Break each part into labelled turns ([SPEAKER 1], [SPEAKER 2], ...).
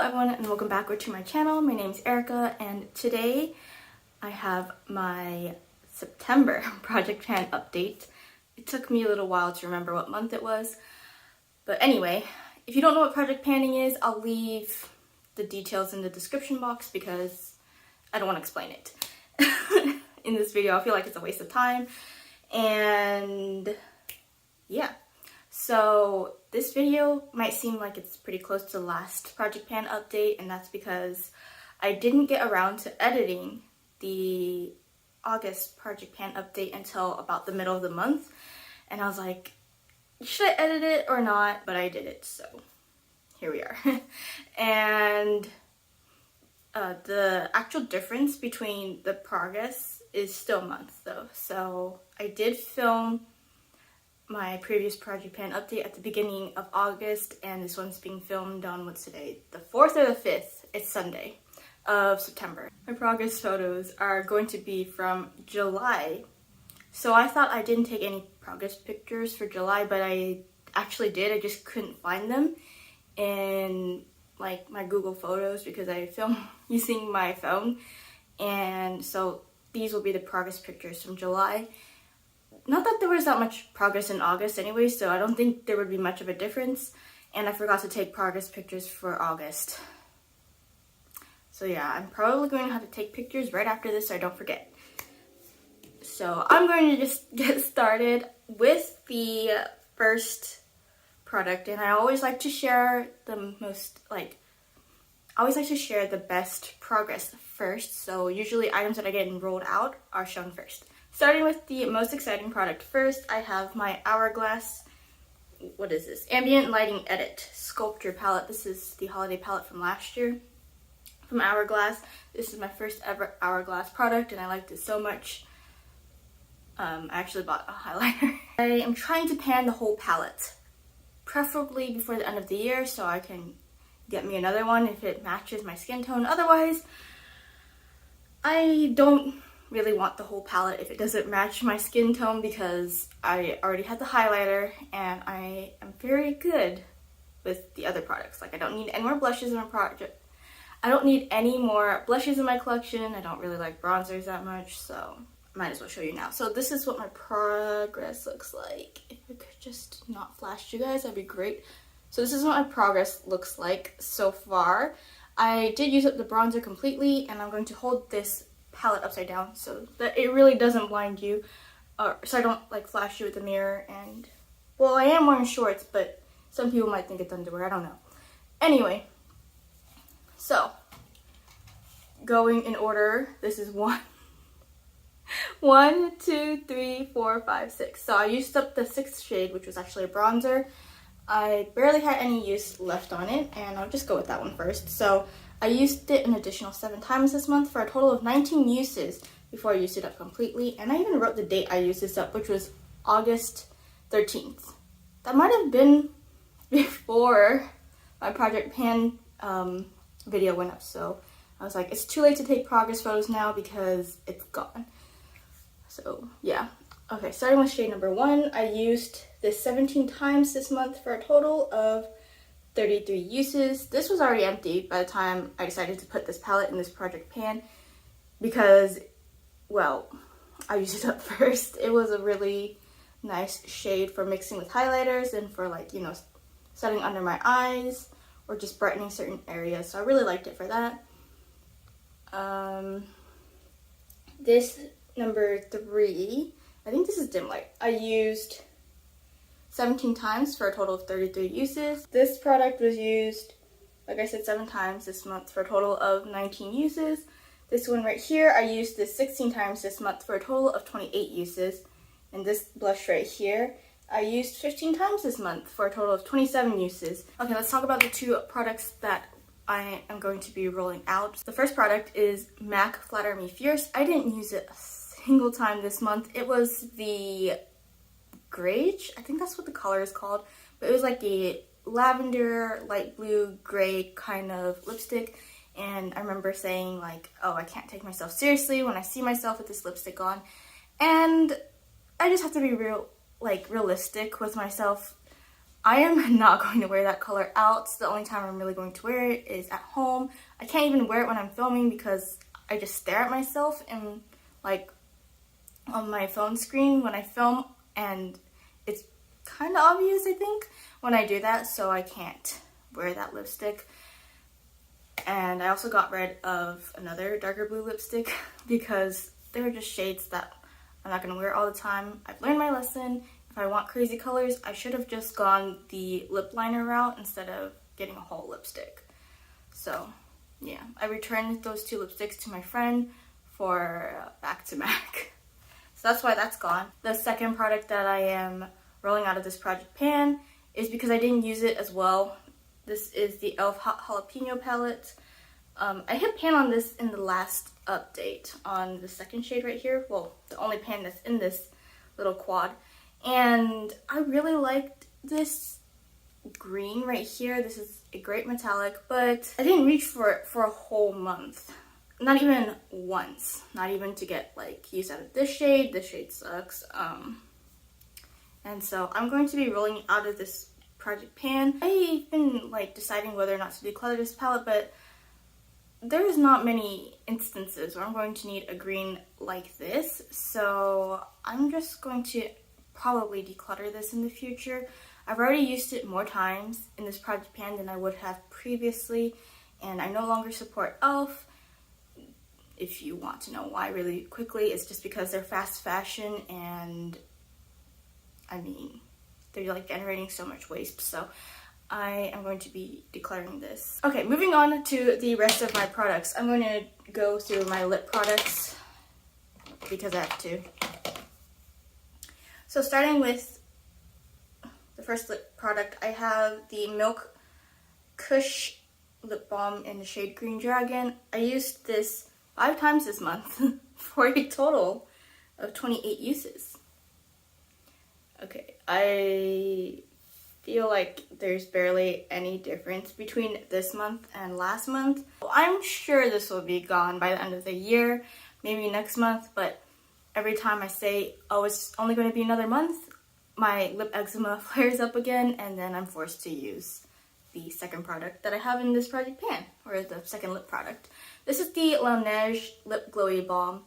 [SPEAKER 1] everyone and welcome back to my channel. My name is Erica and today I have my September project plan update. It took me a little while to remember what month it was, but anyway, if you don't know what project planning is, I'll leave the details in the description box because I don't want to explain it in this video. I feel like it's a waste of time. And yeah, so this video might seem like it's pretty close to the last project plan update, and that's because I didn't get around to editing the August project plan update until about the middle of the month, and I was like, should I edit it or not? But I did it, so here we are. And the actual difference between the progress is still months though, so I did film my previous project plan update at the beginning of August, and this one's being filmed on, what's today, the 4th or the 5th? It's Sunday of September. My progress photos are going to be from July. So I thought I didn't take any progress pictures for July, but I actually did. I just couldn't find them in like my Google Photos because I film using my phone. And so these will be the progress pictures from July. Not that there was that much progress in August anyway, so I don't think there would be much of a difference. And I forgot to take progress pictures for August. So yeah, I'm probably going to have to take pictures right after this so I don't forget. So I'm going to just get started with the first product. And I always like to share the best progress first. So usually items that are getting rolled out are shown first. Starting with the most exciting product first, I have my Hourglass, what is this? Ambient Lighting Edit Sculpture Palette. This is the holiday palette from last year from Hourglass. This is my first ever Hourglass product and I liked it so much. I actually bought a highlighter. I am trying to pan the whole palette, preferably before the end of the year so I can get me another one if it matches my skin tone. Otherwise, I don't really want the whole palette if it doesn't match my skin tone because I already had the highlighter and I am very good with the other products. Like, I don't need any more blushes in my project. I don't need any more blushes in my collection. I don't really like bronzers that much, so I might as well show you now. So this is what my progress looks like. If it could just not flash you guys, that'd be great. So this is what my progress looks like so far. I did use up the bronzer completely, and I'm going to hold this palette upside down so that it really doesn't blind you, so I don't like flash you with the mirror. And well, I am wearing shorts, but some people might think it's underwear, I don't know. Anyway, so going in order, this is 1, 2, 3, 4, 5, 6. So I used up the 6th shade, which was actually a bronzer. I barely had any use left on it, and I'll just go with that one first. So I used it an additional 7 times this month for a total of 19 uses before I used it up completely. And I even wrote the date I used this up, which was August 13th. That might have been before my project pan video went up. So I was like, it's too late to take progress photos now because it's gone. So yeah. Okay, starting with shade number 1, I used this 17 times this month for a total of 33 uses. This was already empty by the time I decided to put this palette in this project pan because, well, I used it up first. It was a really nice shade for mixing with highlighters and for, like, you know, setting under my eyes or just brightening certain areas. So I really liked it for that. This number 3, I think this is dim light. I used 17 times for a total of 33 uses. This product was used, like I said, 7 times this month for a total of 19 uses. This one right here, I used this 16 times this month for a total of 28 uses. And this blush right here, I used 15 times this month for a total of 27 uses. Okay, let's talk about the 2 products that I am going to be rolling out. The first product is MAC Flatter Me Fierce. I didn't use it a single time this month. It was the Grage, I think that's what the color is called, but it was like a lavender, light blue, gray kind of lipstick, and I remember saying like, oh, I can't take myself seriously when I see myself with this lipstick on, and I just have to be realistic with myself. I am not going to wear that color out. So the only time I'm really going to wear it is at home. I can't even wear it when I'm filming because I just stare at myself and like on my phone screen when I film, and it's kind of obvious, I think, when I do that, so I can't wear that lipstick. And I also got rid of another darker blue lipstick because they're just shades that I'm not going to wear all the time. I've learned my lesson. If I want crazy colors, I should have just gone the lip liner route instead of getting a whole lipstick. So yeah, I returned those two lipsticks to my friend for back to back. So that's why that's gone. The second product that I am rolling out of this project pan is because I didn't use it as well. This is the e.l.f. Hot Jalapeno palette. I hit pan on this in the last update on the second shade right here. Well, the only pan that's in this little quad. And I really liked this green right here. This is a great metallic, but I didn't reach for it for a whole month. Not even once. Not even to get like use out of this shade. This shade sucks. And so I'm going to be rolling out of this project pan. I've been like deciding whether or not to declutter this palette, but there's not many instances where I'm going to need a green like this. So I'm just going to probably declutter this in the future. I've already used it more times in this project pan than I would have previously, and I no longer support e.l.f. If you want to know why really quickly, it's just because they're fast fashion and I mean, they're like generating so much waste. So I am going to be decluttering this. Okay, moving on to the rest of my products. I'm going to go through my lip products because I have to. So starting with the first lip product, I have the Milk Kush lip balm in the shade Green Dragon. I used this 5 times this month for a total of 28 uses. Okay, I feel like there's barely any difference between this month and last month. Well, I'm sure this will be gone by the end of the year, maybe next month, but every time I say, oh, it's only going to be another month, my lip eczema flares up again, and then I'm forced to use the second product that I have in this project pan, or the second lip product. This is the Laneige Lip Glowy Balm,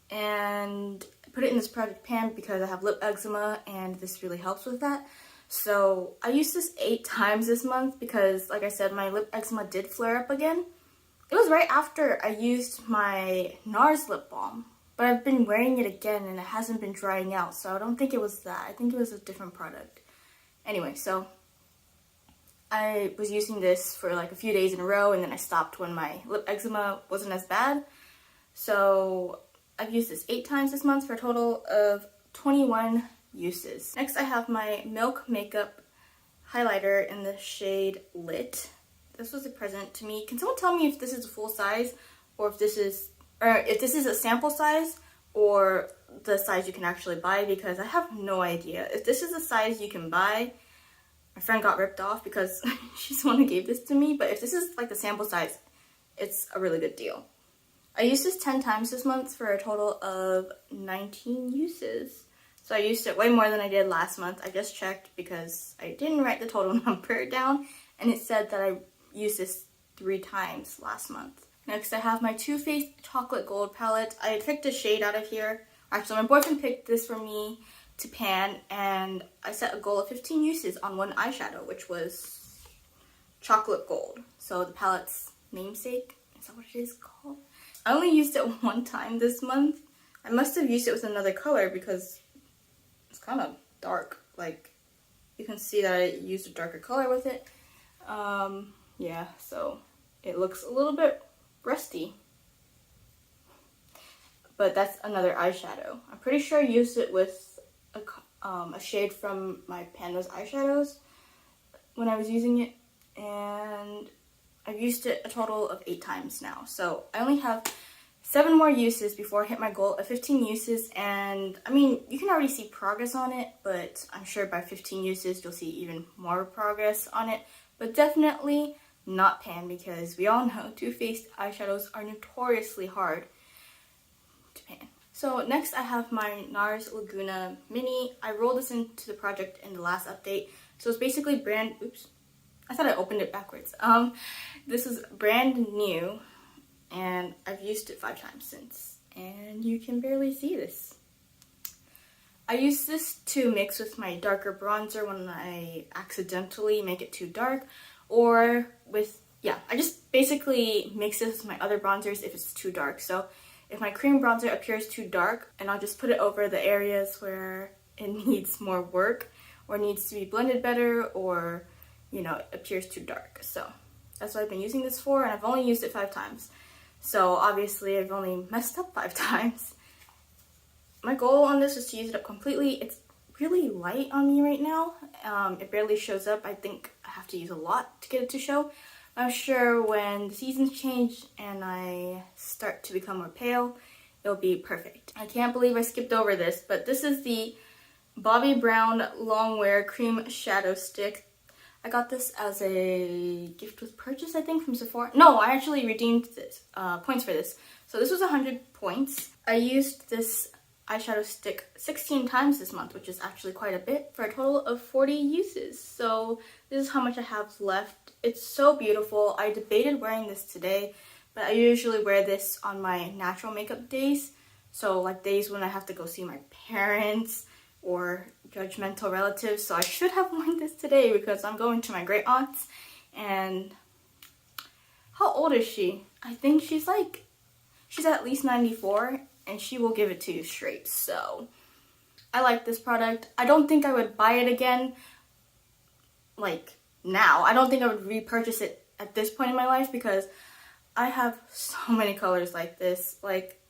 [SPEAKER 1] and I put it in this project pan because I have lip eczema, and this really helps with that. So I used this 8 times this month because, like I said, my lip eczema did flare up again. It was right after I used my NARS lip balm, but I've been wearing it again and it hasn't been drying out, so I don't think it was that. I think it was a different product. Anyway, so I was using this for like a few days in a row, and then I stopped when my lip eczema wasn't as bad. So I've used this 8 times this month for a total of 21 uses. Next, I have my Milk Makeup highlighter in the shade Lit. This was a present to me. Can someone tell me if this is a full size, or if this is a sample size, or the size you can actually buy? Because I have no idea. If this is a size you can buy, my friend got ripped off because she's the one who gave this to me. But if this is like the sample size, it's a really good deal. I used this 10 times this month for a total of 19 uses. So I used it way more than I did last month. I just checked because I didn't write the total number down, and it said that I used this 3 times last month. Next, I have my Too Faced Chocolate Gold palette. I picked a shade out of here. Actually, my boyfriend picked this for me to pan, and I set a goal of 15 uses on one eyeshadow, which was chocolate gold. So the palette's namesake, is that what it is called? I only used it 1 time this month. I must have used it with another color because it's kind of dark. Like, you can see that I used a darker color with it. Yeah, so it looks a little bit rusty. But that's another eyeshadow. I'm pretty sure I used it with a shade from my Panda's eyeshadows when I was using it. And I've used it a total of 8 times now. So I only have 7 more uses before I hit my goal of 15 uses. And I mean, you can already see progress on it, but I'm sure by 15 uses you'll see even more progress on it. But definitely not pan, because we all know Too Faced eyeshadows are notoriously hard to pan. So next I have my NARS Laguna Mini. I rolled this into the project in the last update So it's basically brand, oops, I thought I opened it backwards. This is brand new, and I've used it 5 times since, and you can barely see this. I use this to mix with my darker bronzer when I accidentally make it too dark, or with, yeah, I just basically mix this with my other bronzers if it's too dark. So if my cream bronzer appears too dark, and I'll just put it over the areas where it needs more work, or needs to be blended better, or, you know, it appears too dark. So that's what I've been using this for, and I've only used it 5 times. So obviously I've only messed up 5 times. My goal on this is to use it up completely. It's really light on me right now. It barely shows up. I think I have to use a lot to get it to show. I'm sure when the seasons change and I start to become more pale, it'll be perfect. I can't believe I skipped over this, but this is the Bobbi Brown Longwear Cream Shadow Stick. I got this as a gift with purchase, I think, from Sephora. No, I actually redeemed this points for this. So this was 100 points. I used this eyeshadow stick 16 times this month, which is actually quite a bit, for a total of 40 uses. So this is how much I have left. It's so beautiful. I debated wearing this today, but I usually wear this on my natural makeup days. So like days when I have to go see my parents or judgmental relatives. So I should have worn this today because I'm going to my great aunt's. And how old is she? I think she's at least 94, and she will give it to you straight. So I like this product. I don't think I would buy it again, like now. I don't think I would repurchase it at this point in my life because I have so many colors like this. Like,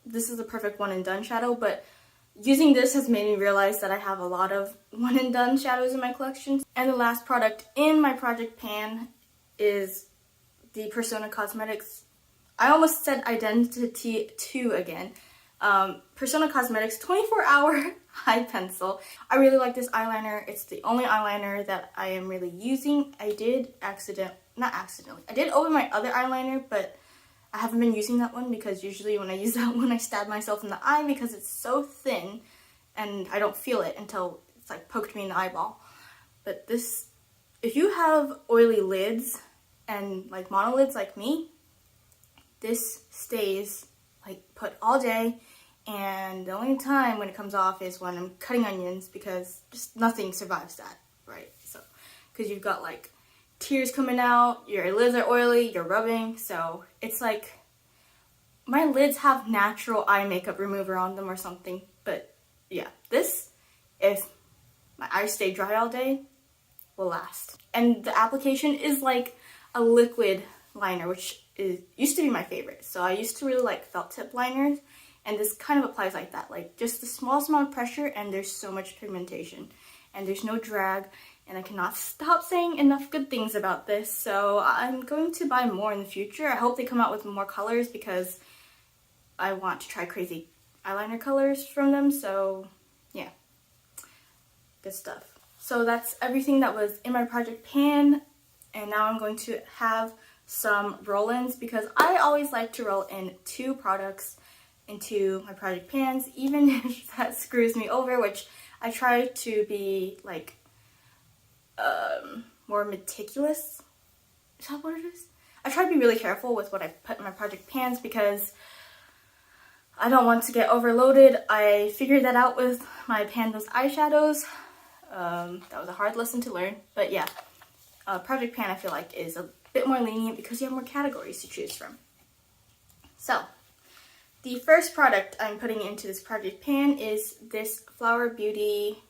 [SPEAKER 1] this is the perfect one and done shadow, but using this has made me realize that I have a lot of one and done shadows in my collection. And the last product in my project pan is the Persona Cosmetics, I almost said Identity 2 again. Persona Cosmetics 24-hour eye pencil. I really like this eyeliner. It's the only eyeliner that I am really using. I did I did open my other eyeliner, but I haven't been using that one because usually when I use that one, I stab myself in the eye because it's so thin and I don't feel it until it's like poked me in the eyeball. But this, if you have oily lids and like monolids like me, this stays like put all day, and the only time when it comes off is when I'm cutting onions because just nothing survives that, right? So, because you've got like tears coming out, your lids are oily, you're rubbing, so it's like my lids have natural eye makeup remover on them or something. But yeah, this, if my eyes stay dry all day, will last. And the application is like a liquid liner, which used to be my favorite. So I used to really like felt tip liners, and this kind of applies like that, like just the smallest amount of pressure, and there's so much pigmentation and there's no drag, and I cannot stop saying enough good things about this. So I'm going to buy more in the future. I hope they come out with more colors because I want to try crazy eyeliner colors from them. So yeah, good stuff. So that's everything that was in my project pan, and now I'm going to have some roll-ins because I always like to roll in 2 products into my project pans, even if that screws me over, which I try to be like more meticulous. Is that what it is? I try to be really careful with what I put in my project pans because I don't want to get overloaded. I figured that out with my Panda's eyeshadows. That was a hard lesson to learn, but yeah, project pan I feel like is a bit more lenient because you have more categories to choose from. So the first product I'm putting into this project pan is this Flower Beauty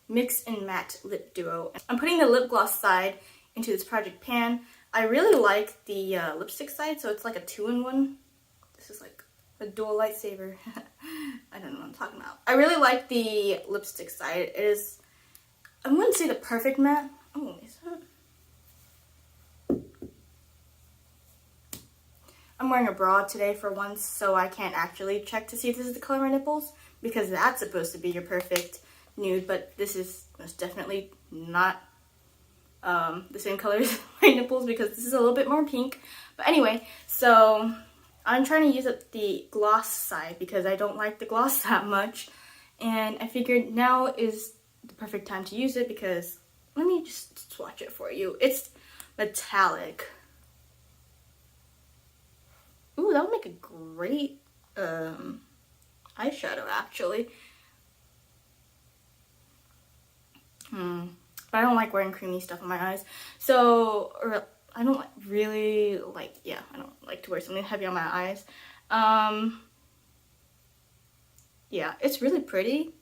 [SPEAKER 1] Mix and Matte Lip Duo. I'm putting the lip gloss side into this project pan. I really like the lipstick side, so it's like a 2-in-1. This is like a dual lightsaber. I don't know what I'm talking about. I really like the lipstick side. It is, I wouldn't say the perfect matte. Oh, is that? I'm wearing a bra today for once, so I can't actually check to see if this is the color of my nipples, because that's supposed to be your perfect nude, but this is most definitely not the same color as my nipples because this is a little bit more pink. But anyway, so I'm trying to use up the gloss side because I don't like the gloss that much, and I figured now is the perfect time to use it because let me just swatch it for you. It's metallic. Ooh, that would make a great eyeshadow actually. But I don't like wearing creamy stuff on my eyes. So, or I don't really like, yeah, I don't like to wear something heavy on my eyes. Yeah, it's really pretty.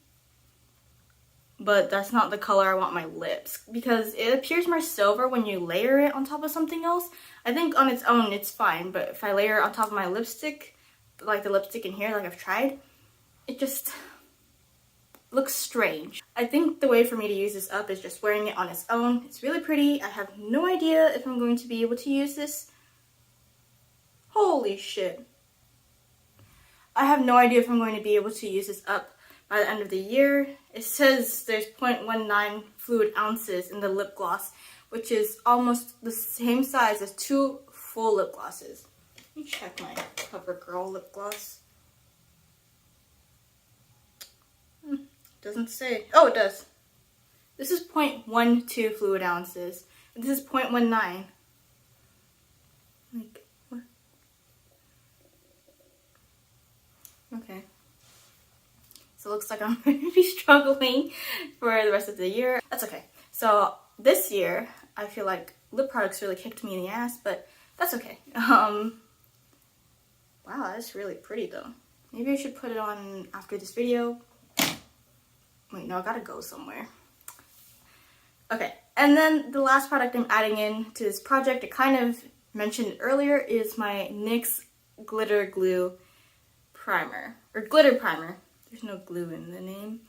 [SPEAKER 1] But that's not the color I want my lips because it appears more silver when you layer it on top of something else. I think on its own it's fine, but if I layer it on top of my lipstick, like the lipstick in here, like I've tried, it just looks strange. I think the way for me to use this up is just wearing it on its own. It's really pretty. I have no idea if I'm going to be able to use this. Holy shit. I have no idea if I'm going to be able to use this up by the end of the year. It says there's 0.19 fluid ounces in the lip gloss, which is almost the same size as 2 full lip glosses. Let me check my CoverGirl lip gloss. Doesn't say. Oh, it does. This is 0.12 fluid ounces. And this is 0.19. Like, what? Okay. So it looks like I'm going to be struggling for the rest of the year. That's okay. So this year, I feel like lip products really kicked me in the ass, but that's okay. Wow, that's really pretty though. Maybe I should put it on after this video. Wait, no, I gotta go somewhere. Okay, and then the last product I'm adding in to this project, I kind of mentioned earlier, is my NYX Glitter Glue Primer. Or Glitter Primer. There's no glue in the name.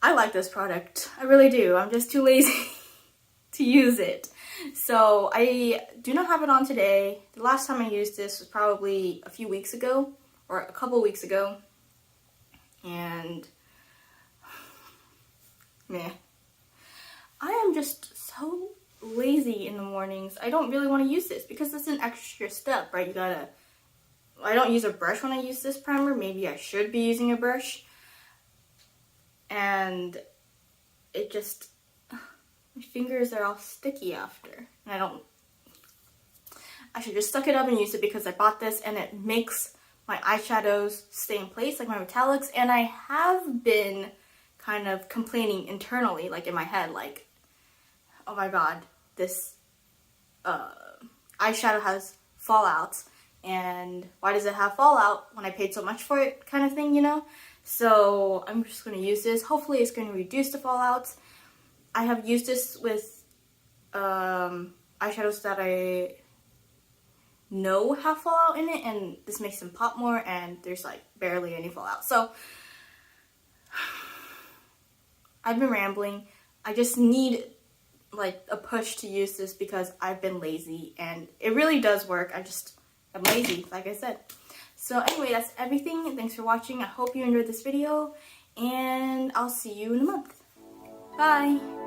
[SPEAKER 1] I like this product. I really do. I'm just too lazy to use it. So I do not have it on today. The last time I used this was probably a few weeks ago. Or a couple weeks ago. And meh. I am just so lazy in the mornings. I don't really want to use this because it's an extra step, right? I don't use a brush when I use this primer. Maybe I should be using a brush. And it just, my fingers are all sticky after. And I should just suck it up and use it because I bought this and it makes my eyeshadows stay in place, like my metallics. And I have been kind of complaining internally, like in my head, like, oh my god, this eyeshadow has fallouts, and why does it have fallout when I paid so much for it, kind of thing, you know? So I'm just going to use this. Hopefully it's going to reduce the fallouts. I have used this with eyeshadows that I know have fallout in it, and this makes them pop more, and there's like barely any fallout. So I've been rambling. I just need like a push to use this because I've been lazy, and it really does work. I'm lazy, like I said. So anyway, that's everything. Thanks for watching. I hope you enjoyed this video, and I'll see you in a month. Bye!